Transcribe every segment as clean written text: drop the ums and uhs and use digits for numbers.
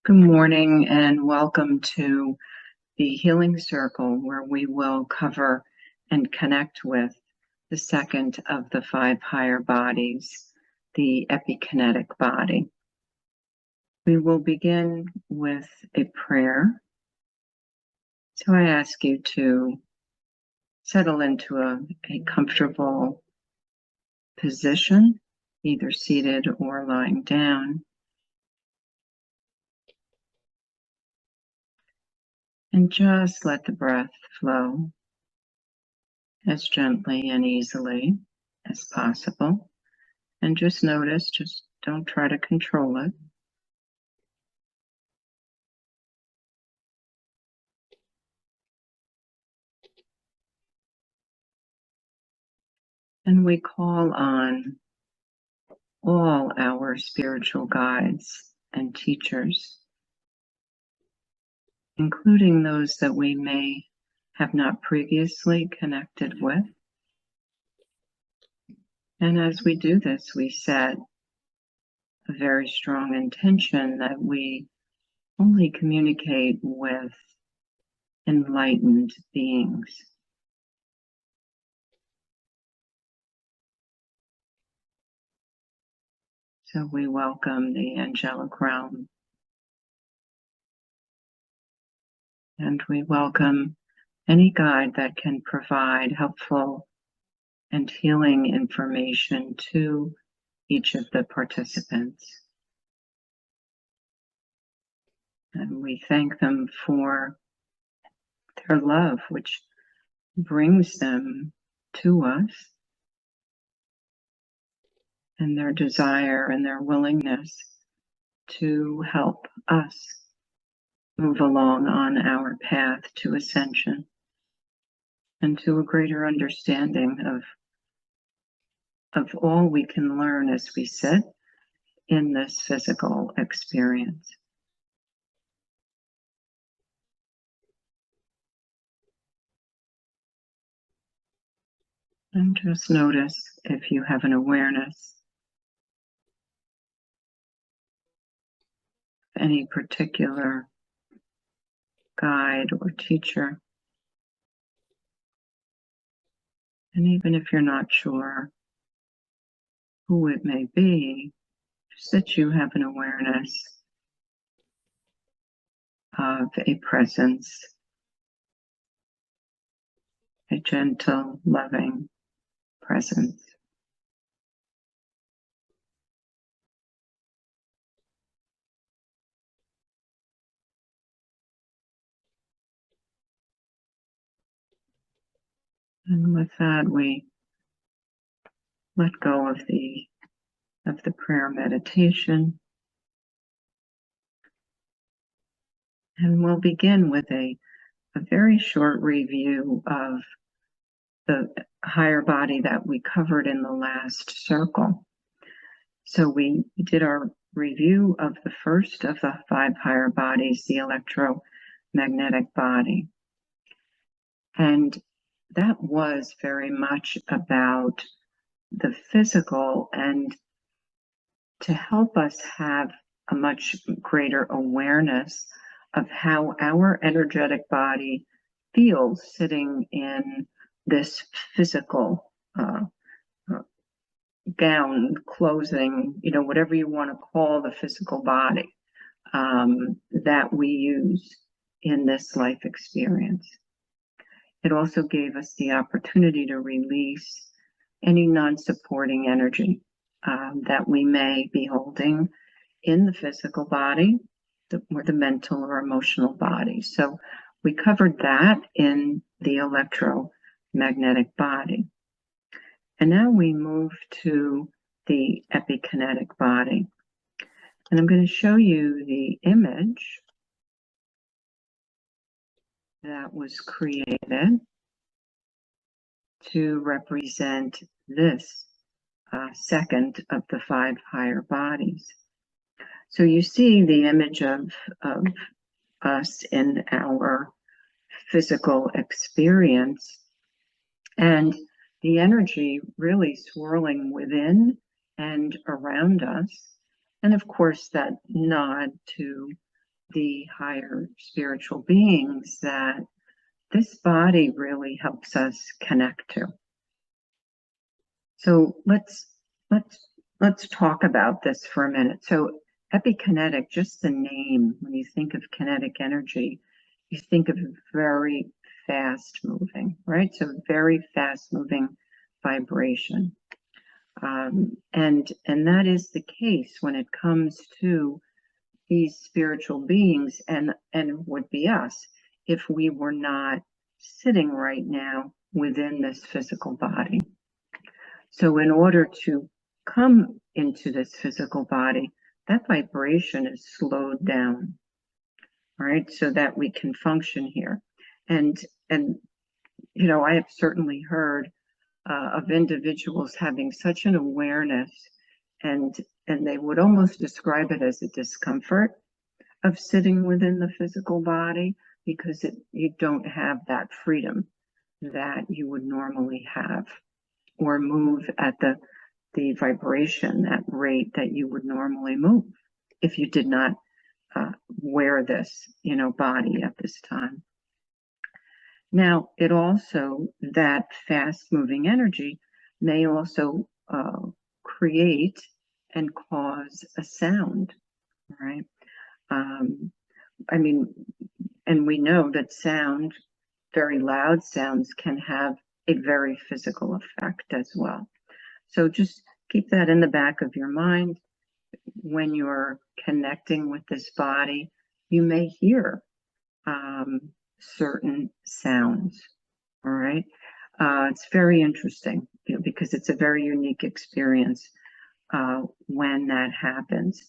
Good morning and welcome to the Healing Circle, where we will cover and connect with the second of the five higher bodies, the epikinetic body. We will begin with a prayer. So I ask you to settle into a comfortable position, either seated or lying down. And just let the breath flow as gently and easily as possible. And just notice, just don't try to control it. And we call on all our spiritual guides and teachers, including those that we may have not previously connected with. And as we do this, we set a very strong intention that we only communicate with enlightened beings. So we welcome the angelic realm. And we welcome any guide that can provide helpful and healing information to each of the participants. And we thank them for their love, which brings them to us, and their desire and their willingness to help us move along on our path to ascension and to a greater understanding of all we can learn as we sit in this physical experience. And just notice if you have an awareness of any particular guide or teacher. And even if you're not sure who it may be, just that you have an awareness of a presence, a gentle, loving presence. And with that, we let go of the prayer meditation. And we'll begin with a very short review of the higher body that we covered in the last circle. So we did our review of the first of the five higher bodies, the electromagnetic body. And that was very much about the physical, and to help us have a much greater awareness of how our energetic body feels sitting in this physical gown, clothing, whatever you want to call the physical body that we use in this life experience. It also gave us the opportunity to release any non-supporting energy that we may be holding in the physical body or the mental or emotional body. So we covered that in the electromagnetic body. And now we move to the epikinetic body. And I'm going to show you the image that was created to represent this second of the five higher bodies. So you see the image of us in our physical experience, and the energy really swirling within and around us. And of course, that nod to the higher spiritual beings that this body really helps us connect to. So let's talk about this for a minute. So epikinetic, just the name, when you think of kinetic energy, you think of very fast moving, right? So very fast moving vibration. And that is the case when it comes to these spiritual beings, and would be us if we were not sitting right now within this physical body. So in order to come into this physical body, that vibration is slowed down, right? So that we can function here. And you know, I have certainly heard of individuals having such an awareness, and they would almost describe it as a discomfort of sitting within the physical body, because you don't have that freedom that you would normally have, or move at the vibration, that rate that you would normally move if you did not wear this, you know, body at this time. Now, it also, that fast moving energy may also create and cause a sound, right? I mean, and we know that sound, very loud sounds, can have a very physical effect as well. So just keep that in the back of your mind. When you're connecting with this body, you may hear certain sounds, all right? It's very interesting, you know, because it's a very unique experience when that happens.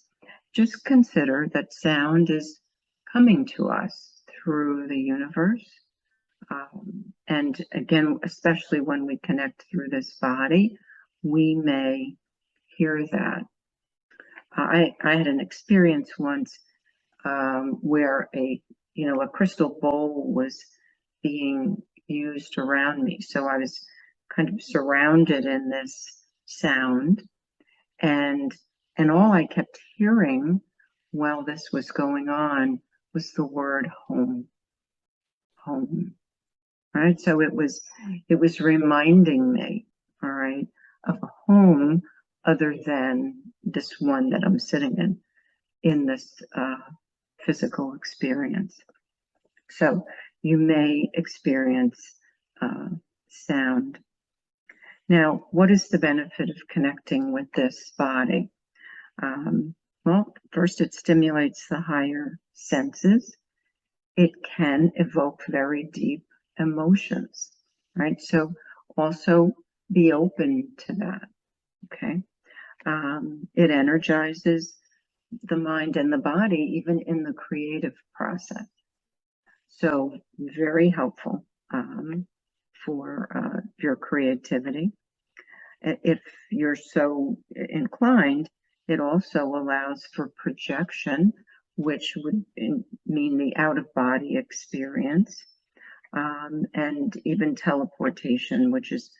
Just consider that sound is coming to us through the universe. And again, especially when we connect through this body, we may hear that. I had an experience once where a crystal bowl was being used around me. So I was kind of surrounded in this sound, and all I kept hearing while this was going on was the word home, home. Right? So it was reminding me, all right, of a home other than this one that I'm sitting in this physical experience. So you may experience sound. Now, what is the benefit of connecting with this body? Well, first, it stimulates the higher senses. It can evoke very deep emotions, right? So also be open to that, okay? It energizes the mind and the body, even in the creative process. So very helpful for your creativity. If you're so inclined, it also allows for projection, which would mean the out-of-body experience, and even teleportation, which is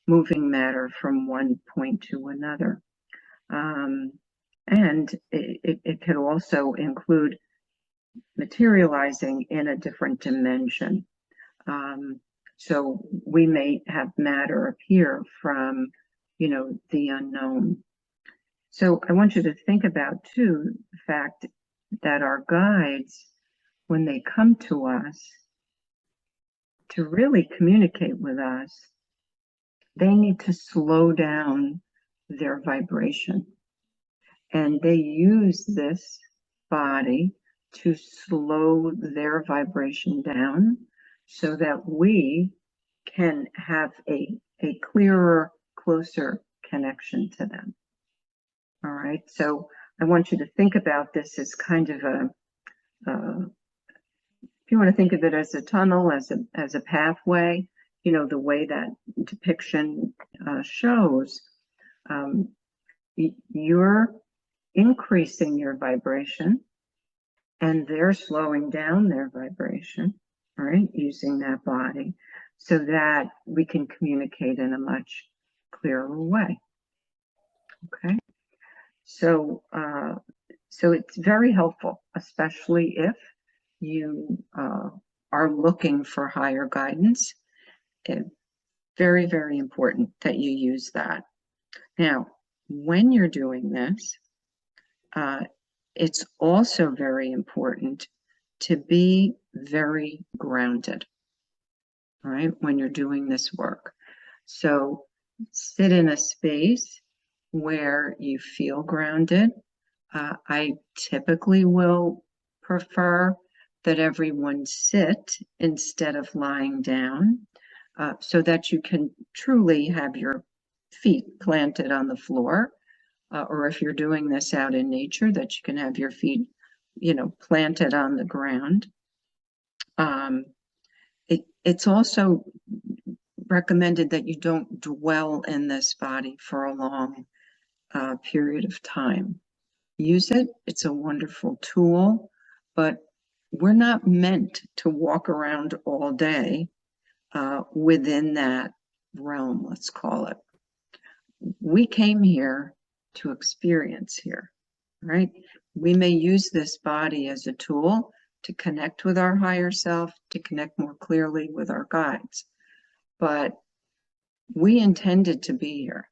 moving matter from one point to another. And it could also include materializing in a different dimension. So we may have matter appear from, you know, the unknown. So I want you to think about, too, the fact that our guides, when they come to us to really communicate with us, they need to slow down their vibration. And they use this body to slow their vibration down so that we can have a clearer, closer connection to them. All right, so I want you to think about this as kind of if you want to think of it as a tunnel, as a pathway, you know, the way that depiction shows, you're increasing your vibration and they're slowing down their vibration, right, using that body, so that we can communicate in a much clearer way. Okay, so So it's very helpful, especially if you are looking for higher guidance. It's very, very important that you use that. Now, when you're doing this, it's also very important to be very grounded, right, when you're doing this work. So sit in a space where you feel grounded. I typically will prefer that everyone sit instead of lying down, so that you can truly have your feet planted on the floor, or if you're doing this out in nature, that you can have your feet, planted on the ground. It's also recommended that you don't dwell in this body for a long period of time. Use it. It's a wonderful tool, but we're not meant to walk around all day within that realm, let's call it. We came here to experience here, right? We may use this body as a tool to connect with our higher self, to connect more clearly with our guides, but we intended to be here.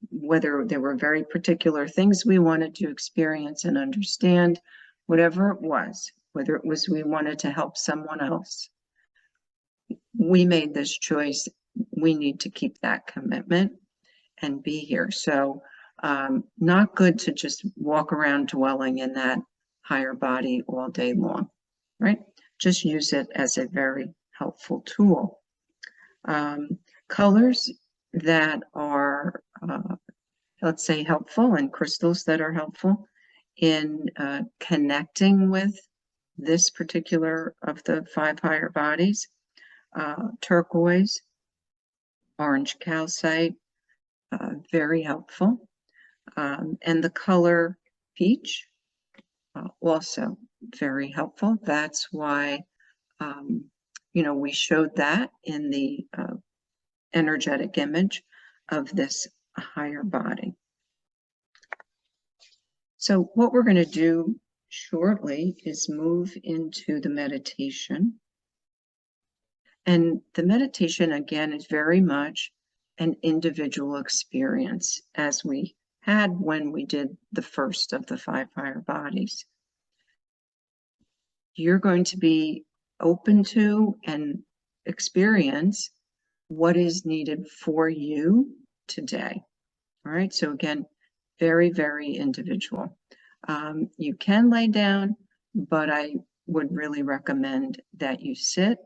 Whether there were very particular things we wanted to experience and understand, whatever it was, whether it was we wanted to help someone else, we made this choice. We need to keep that commitment and be here. So not good to just walk around dwelling in that higher body all day long, right? Just use it as a very helpful tool. Colors that are, let's say, helpful, and crystals that are helpful in connecting with this particular of the 5 higher bodies: turquoise, orange calcite, very helpful. And the color peach, also very helpful. That's why, we showed that in the energetic image of this higher body. So what we're going to do shortly is move into the meditation. And the meditation, again, is very much an individual experience, as we had when we did the first of the 5 higher bodies. You're going to be open to and experience what is needed for you today. All right, so again, very, very individual. You can lay down, but I would really recommend that you sit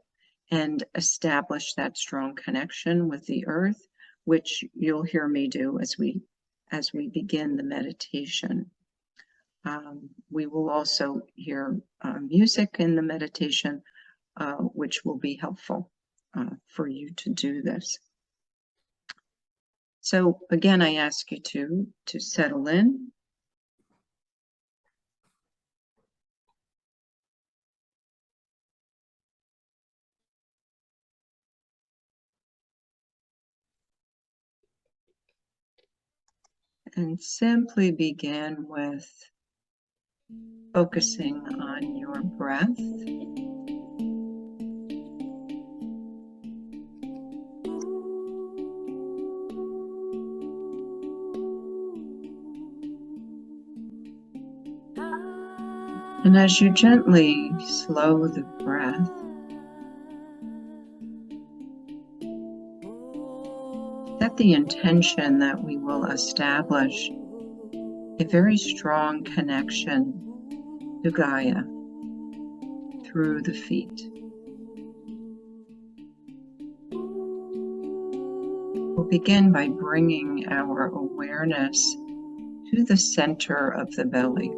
and establish that strong connection with the earth, which you'll hear me do as we begin the meditation. We will also hear music in the meditation, which will be helpful for you to do this. So again, I ask you to settle in. And simply begin with focusing on your breath. And as you gently slow the breath, set the intention that we will establish a very strong connection to Gaia through the feet. We'll begin by bringing our awareness to the center of the belly,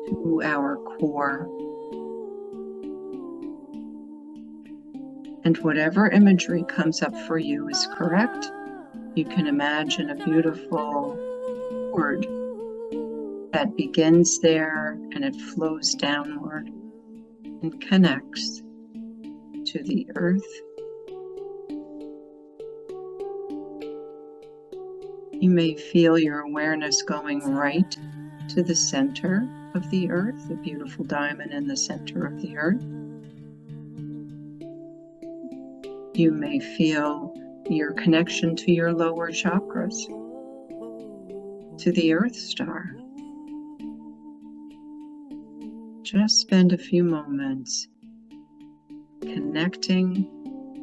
to our core. And whatever imagery comes up for you is correct. You can imagine a beautiful cord that begins there and it flows downward and connects to the earth. You may feel your awareness going right to the center of the earth, the beautiful diamond in the center of the earth. You may feel your connection to your lower chakras, to the Earth Star. Just spend a few moments connecting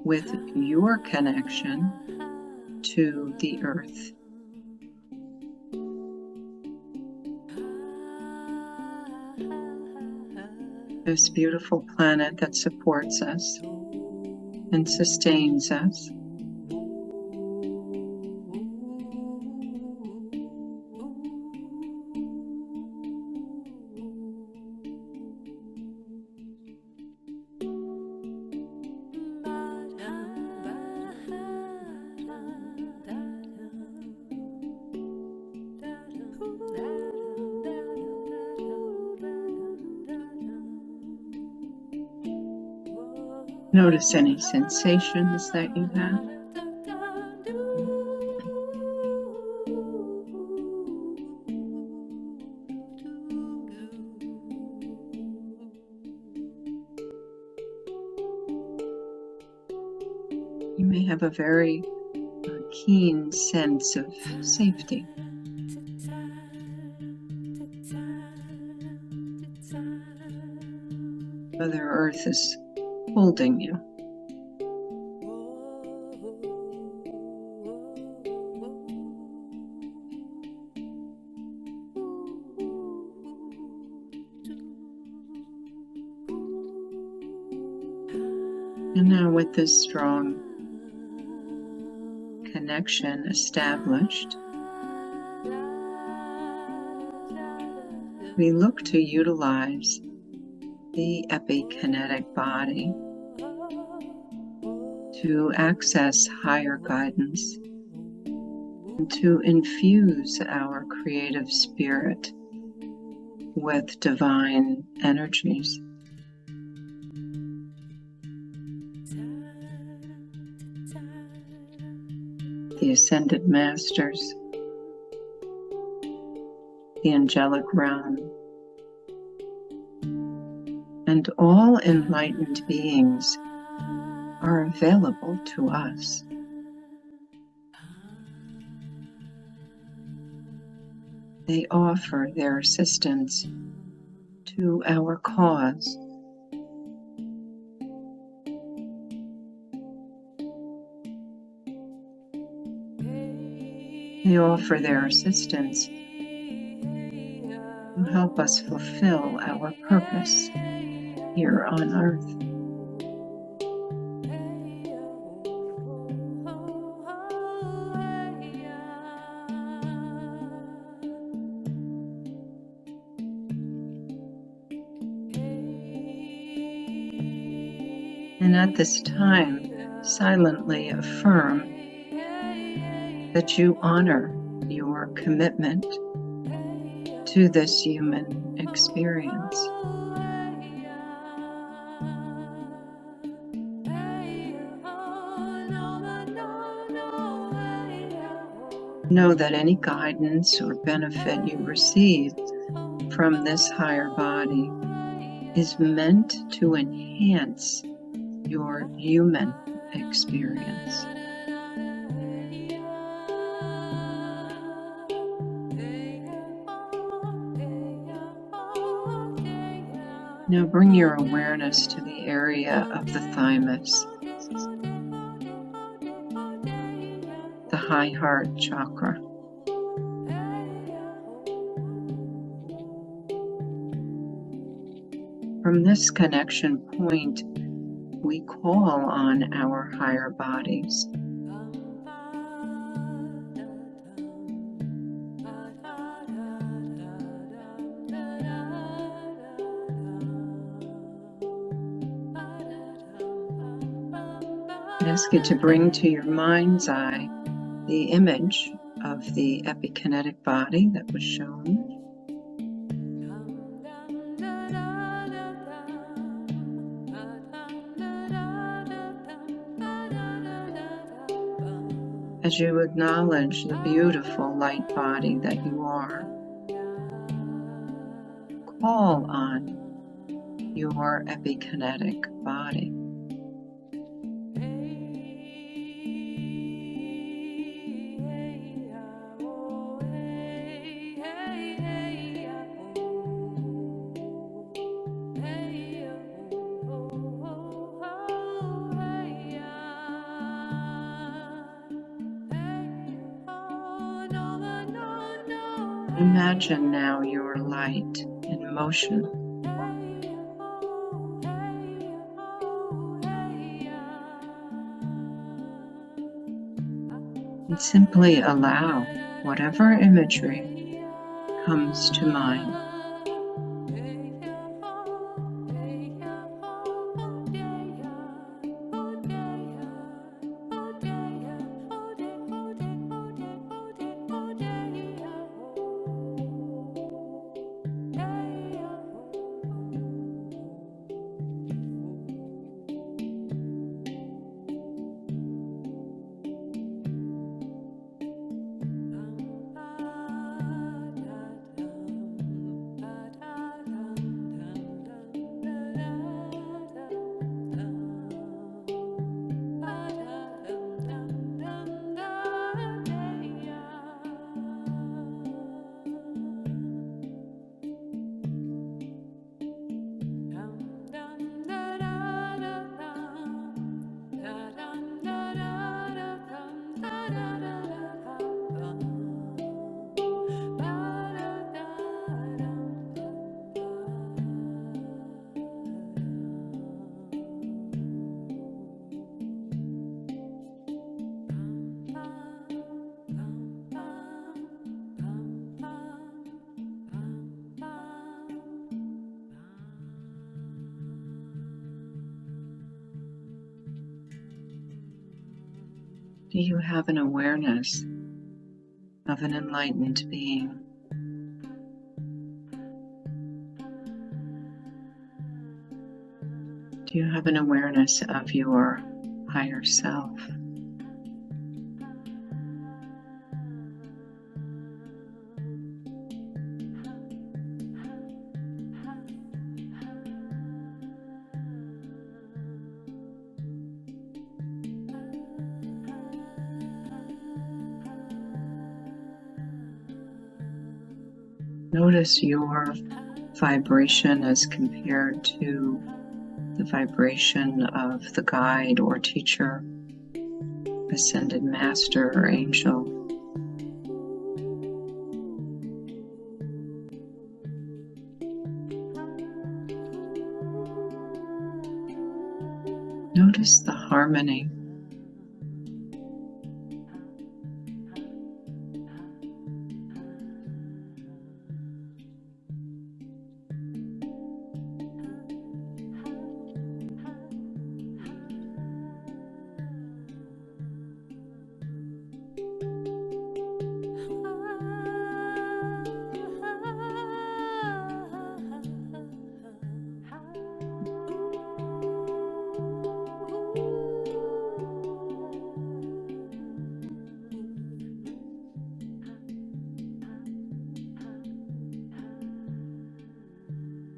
with your connection to the Earth. This beautiful planet that supports us and sustains us. Notice any sensations that you have. You may have a very keen sense of safety. Mother Earth is holding you. And now with this strong connection established, we look to utilize the epikinetic body to access higher guidance and to infuse our creative spirit with divine energies. The Ascended Masters, the angelic realm, and all enlightened beings are available to us. They offer their assistance to our cause. They offer their assistance to help us fulfill our purpose here on Earth. And at this time, silently affirm that you honor your commitment to this human experience. Know that any guidance or benefit you receive from this higher body is meant to enhance your human experience. Now bring your awareness to the area of the thymus, the high heart chakra. From this connection point, we call on our higher bodies. I ask you to bring to your mind's eye the image of the epikinetic body that was shown. As you acknowledge the beautiful light body that you are. call on your epikinetic body. Imagine now your light in motion. And simply allow whatever imagery comes to mind. Do you have an awareness of an enlightened being? Do you have an awareness of your higher self? Notice your vibration as compared to the vibration of the guide or teacher, ascended master or angel. Notice the harmony.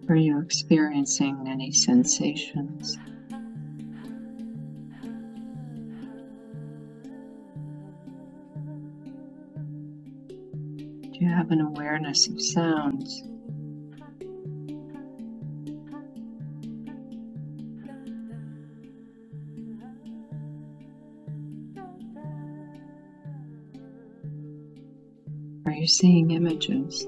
Are you experiencing any sensations? Do you have an awareness of sounds? Are you seeing images?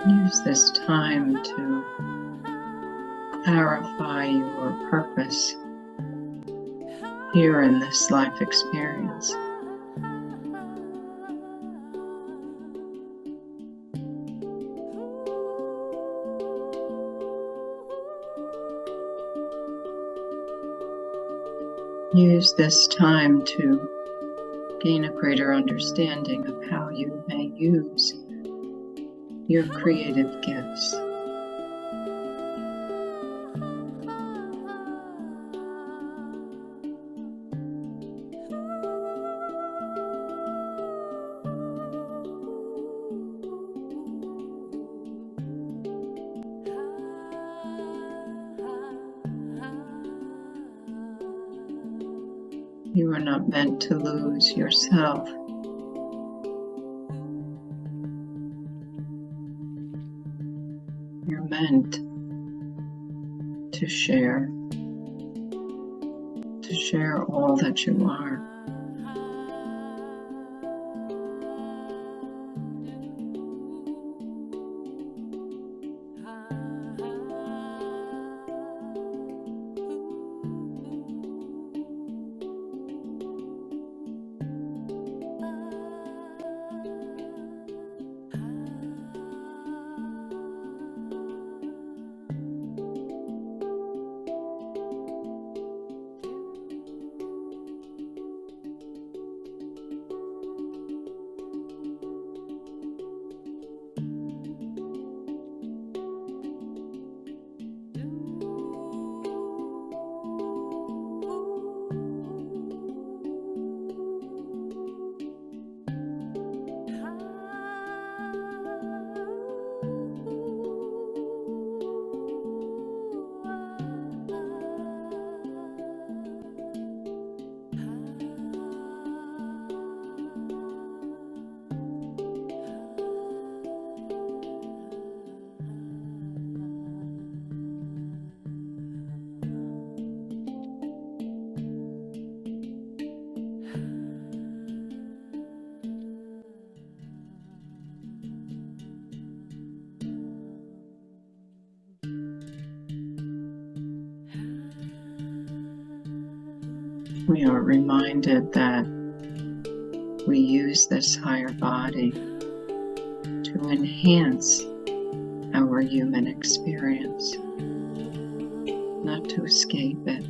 Use this time to clarify your purpose here in this life experience. Use this time to gain a greater understanding of how you may use your creative gifts. You are not meant to lose yourself. You're meant to share all that you are. We are reminded that we use this higher body to enhance our human experience, not to escape it.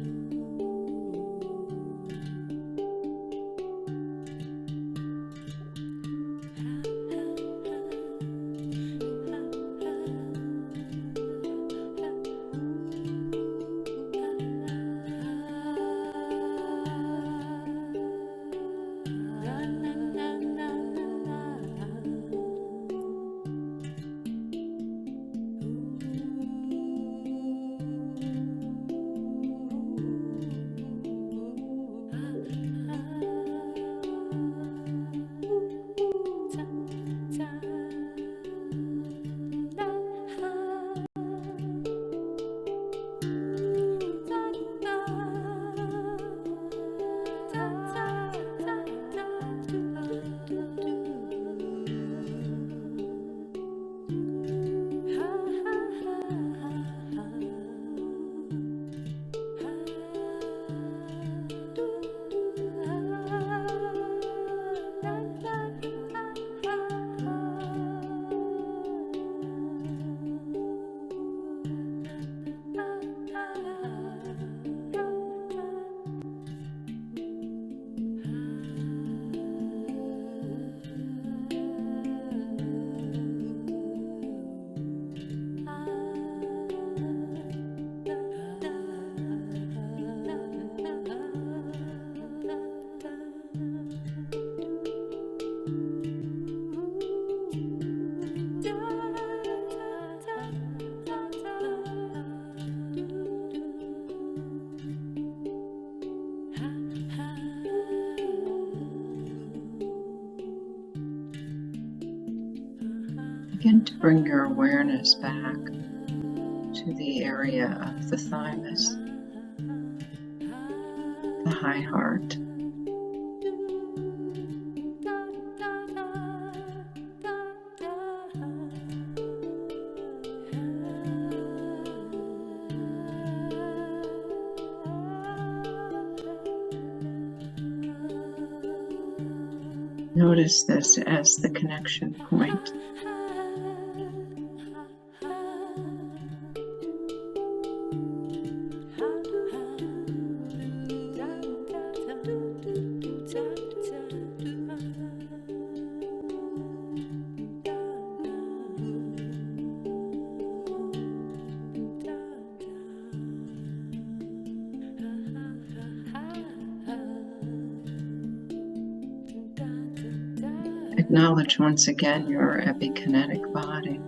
Begin to bring your awareness back to the area of the thymus, the high heart. Notice this as the connection point. Acknowledge once again your epikinetic body.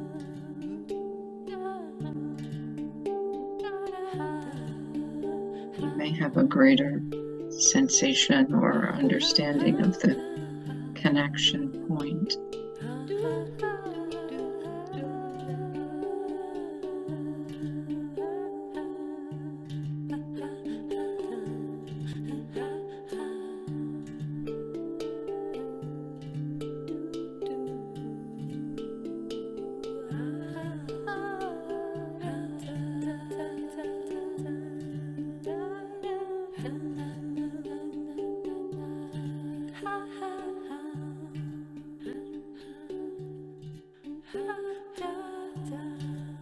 You may have a greater sensation or understanding of the connection point.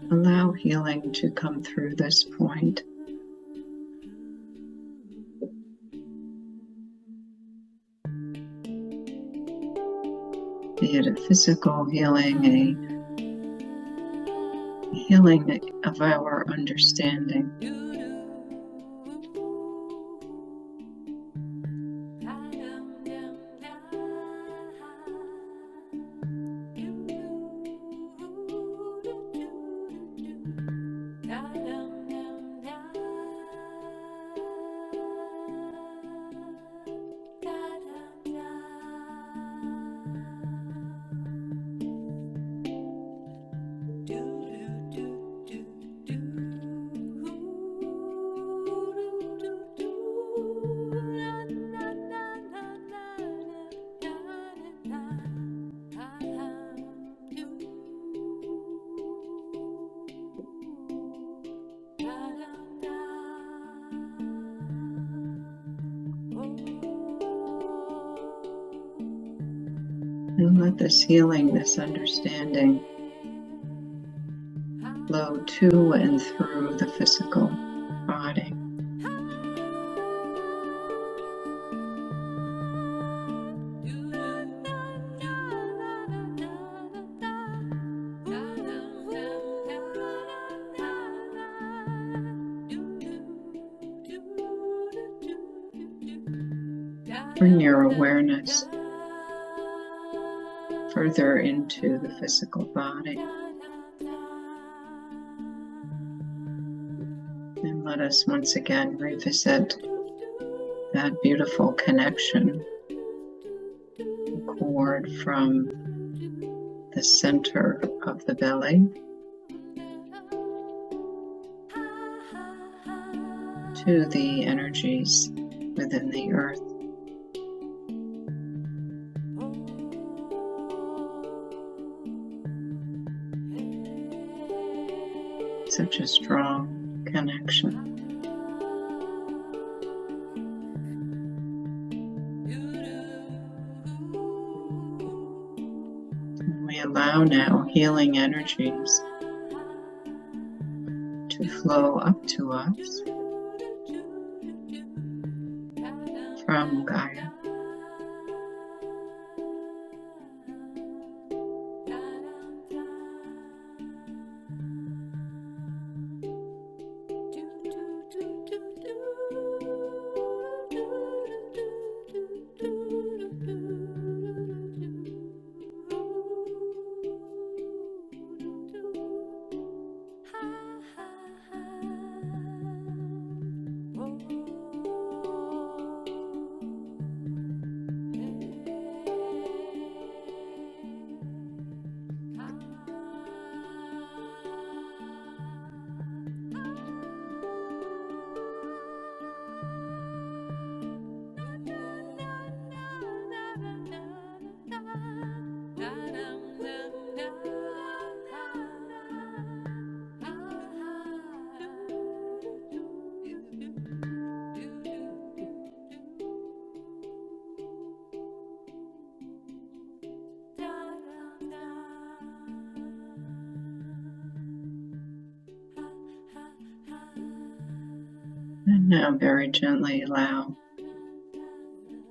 Allow healing to come through this point. Be it a physical healing, a healing of our understanding. And let this healing, this understanding flow to and through the physical body. Bring your awareness further into the physical body. And let us once again revisit that beautiful connection, the cord from the center of the belly to the energies within the earth. Such a strong connection. And we allow now healing energies to flow up to us from Gaia. Now very gently allow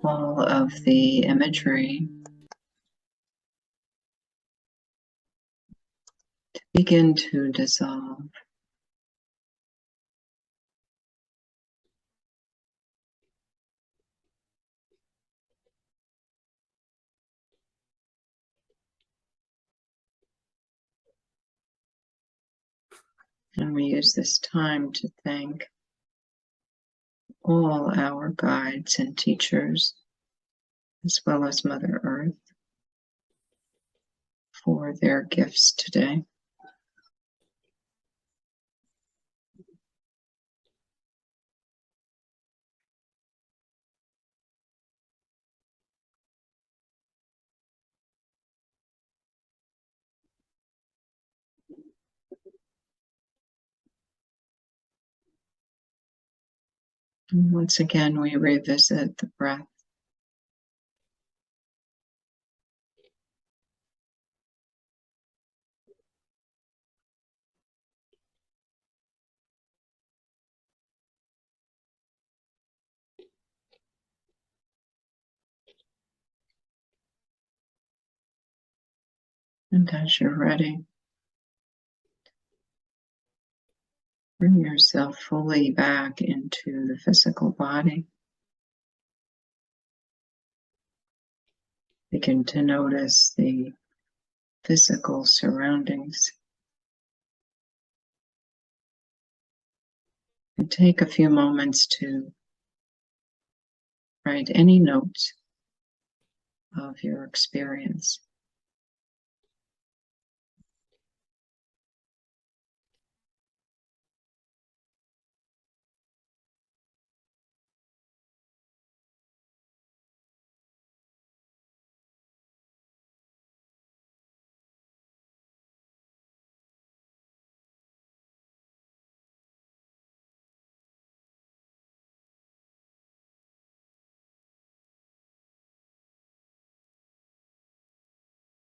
all of the imagery to begin to dissolve. And we use this time to thank all our guides and teachers, as well as Mother Earth, for their gifts today. And once again, we revisit the breath. And as you're ready, bring yourself fully back into the physical body. Begin to notice the physical surroundings. And take a few moments to write any notes of your experience.